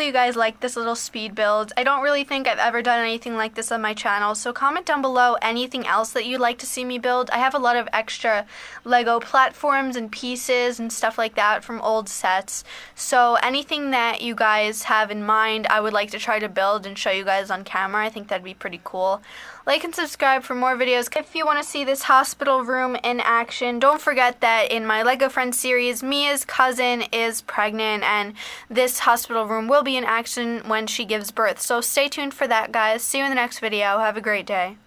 you guys like this little speed build. I don't really think I've ever done anything like this on my channel, so comment down below anything else that you'd like to see me build. I have a lot of extra Lego platforms and pieces and stuff like that from old sets, so anything that you guys have in mind I would like to try to build and show you guys on camera. I think that'd be pretty cool. Like and subscribe for more videos. If you want to see this hospital room in action, don't forget that in my Lego Friends series, Mia's cousin is pregnant and this hospital room will be in action when she gives birth. So stay tuned for that, guys. See you in the next video. Have a great day.